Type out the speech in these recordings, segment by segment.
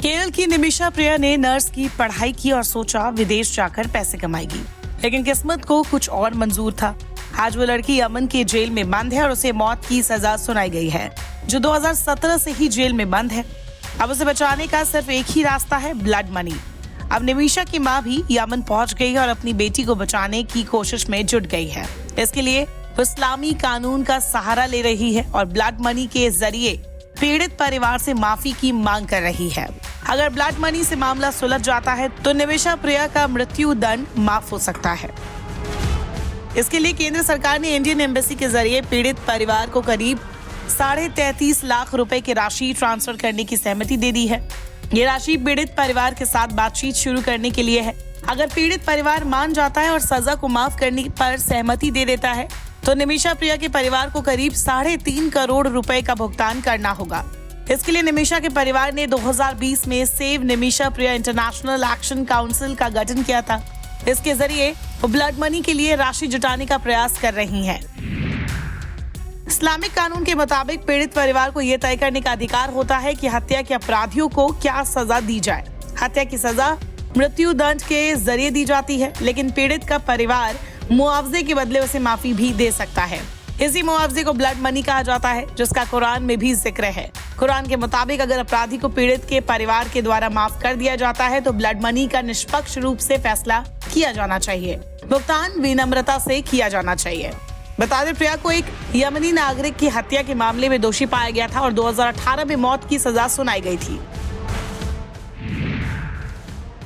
केरल की निमिषा प्रिया ने नर्स की पढ़ाई की और सोचा विदेश जाकर पैसे कमाएगी, लेकिन किस्मत को कुछ और मंजूर था। आज वो लड़की यमन के जेल में बंद है और उसे मौत की सजा सुनाई गई है, जो 2017 से ही जेल में बंद है। अब उसे बचाने का सिर्फ एक ही रास्ता है, ब्लड मनी। अब निमिषा की मां भी यमन पहुंच गई है और अपनी बेटी को बचाने की कोशिश में जुट गई है। इसके लिए वो इस्लामी कानून का सहारा ले रही है और ब्लड मनी के जरिए पीड़ित परिवार से माफी की मांग कर रही है। अगर ब्लड मनी से मामला सुलझ जाता है तो निमिषा प्रिया का मृत्यु दंड माफ हो सकता है। इसके लिए केंद्र सरकार ने इंडियन एम्बेसी के जरिए पीड़ित परिवार को करीब 33.5 लाख रुपए की राशि ट्रांसफर करने की सहमति दे दी है। ये राशि पीड़ित परिवार के साथ बातचीत शुरू करने के लिए है। अगर पीड़ित परिवार मान जाता है और सजा को माफ करने पर सहमति दे देता है तो निमिषा प्रिया के परिवार को करीब 3.5 करोड़ रुपए का भुगतान करना होगा। इसके लिए निमिषा के परिवार ने 2020 में सेव निमिषा प्रिया इंटरनेशनल एक्शन काउंसिल का गठन किया था। इसके जरिए वो ब्लड मनी के लिए राशि जुटाने का प्रयास कर रही हैं। इस्लामिक कानून के मुताबिक पीड़ित परिवार को यह तय करने का अधिकार होता है कि हत्या के अपराधियों को क्या सजा दी जाए। हत्या की सजा मृत्यु दंड के जरिए दी जाती है, लेकिन पीड़ित का परिवार मुआवजे के बदले उसे माफी भी दे सकता है। इसी मुआवजे को ब्लड मनी कहा जाता है, जिसका कुरान में भी जिक्र है। कुरान के मुताबिक अगर अपराधी को पीड़ित के परिवार के द्वारा माफ कर दिया जाता है तो ब्लड मनी का निष्पक्ष रूप से फैसला किया जाना चाहिए। भुगतान विनम्रता से किया जाना चाहिए। बता दें, प्रिया को एक यमनी नागरिक की हत्या के मामले में दोषी पाया गया था और 2018 में मौत की सजा सुनाई गई थी।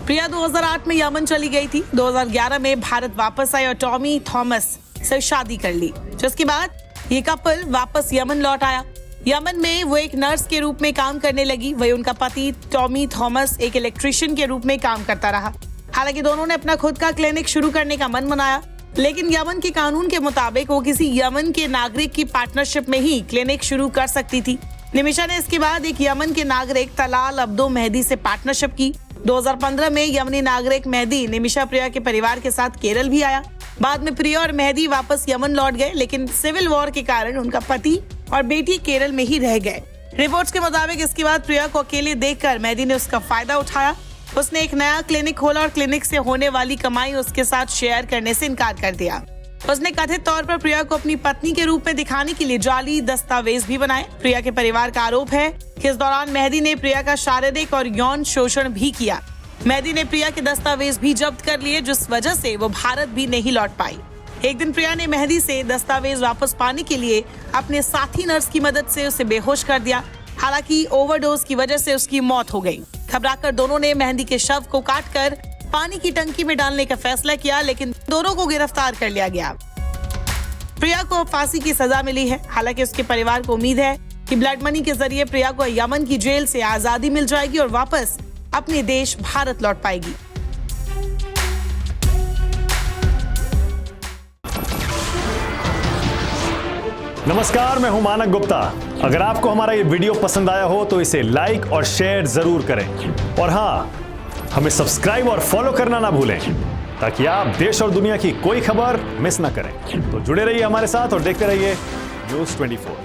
प्रिया 2008 में यमन चली गई थी। 2011 में भारत वापस आई और टॉमी थॉमस से शादी कर ली, जिसके बाद ये कपल वापस यमन लौट आया। यमन में वो एक नर्स के रूप में काम करने लगी। वही उनका पति टॉमी थॉमस एक इलेक्ट्रिशियन के रूप में काम करता रहा। हालांकि दोनों ने अपना खुद का क्लिनिक शुरू करने का मन बनाया, लेकिन यमन के कानून के मुताबिक वो किसी यमन के नागरिक की पार्टनरशिप में ही क्लिनिक शुरू कर सकती थी। निमिषा ने इसके बाद एक यमन के नागरिक तलाल अब्दो मेहदी से पार्टनरशिप की। 2015 में यमनी नागरिक मेहदी निमिषा प्रिया के परिवार के साथ केरल भी आया। बाद में प्रिया और मेहदी वापस यमन लौट गए, लेकिन सिविल वॉर के कारण उनका पति और बेटी केरल में ही रह गए। रिपोर्ट्स के मुताबिक इसके बाद प्रिया को अकेले देखकर मेहदी ने उसका फायदा उठाया। उसने एक नया क्लिनिक खोला और क्लिनिक से होने वाली कमाई उसके साथ शेयर करने से इनकार कर दिया। उसने कथित तौर पर प्रिया को अपनी पत्नी के रूप में दिखाने के लिए जाली दस्तावेज भी बनाए। प्रिया के परिवार का आरोप है कि इस दौरान मेहदी ने प्रिया का शारीरिक और यौन शोषण भी किया। मेहदी ने प्रिया के दस्तावेज भी जब्त कर लिए, जिस वजह से वो भारत भी नहीं लौट पाई। एक दिन प्रिया ने मेहदी से दस्तावेज वापस पाने के लिए अपने साथी नर्स की मदद से उसे बेहोश कर दिया। हालांकि ओवरडोज की वजह से उसकी मौत हो गई। घबराकर दोनों ने मेहदी के शव को काटकर पानी की टंकी में डालने का फैसला किया, लेकिन दोनों को गिरफ्तार कर लिया गया। प्रिया को फांसी की सजा मिली है। हालांकि उसके परिवार को उम्मीद है कि ब्लड मनी के जरिए प्रिया को यमन की जेल से आजादी मिल जाएगी और वापस अपने देश भारत लौट पाएगी। नमस्कार, मैं हूं मानक गुप्ता। अगर आपको हमारा ये वीडियो पसंद आया हो तो इसे लाइक और शेयर जरूर करें, और हाँ, हमें सब्सक्राइब और फॉलो करना ना भूलें ताकि आप देश और दुनिया की कोई खबर मिस ना करें। तो जुड़े रहिए हमारे साथ और देखते रहिए न्यूज़ 24।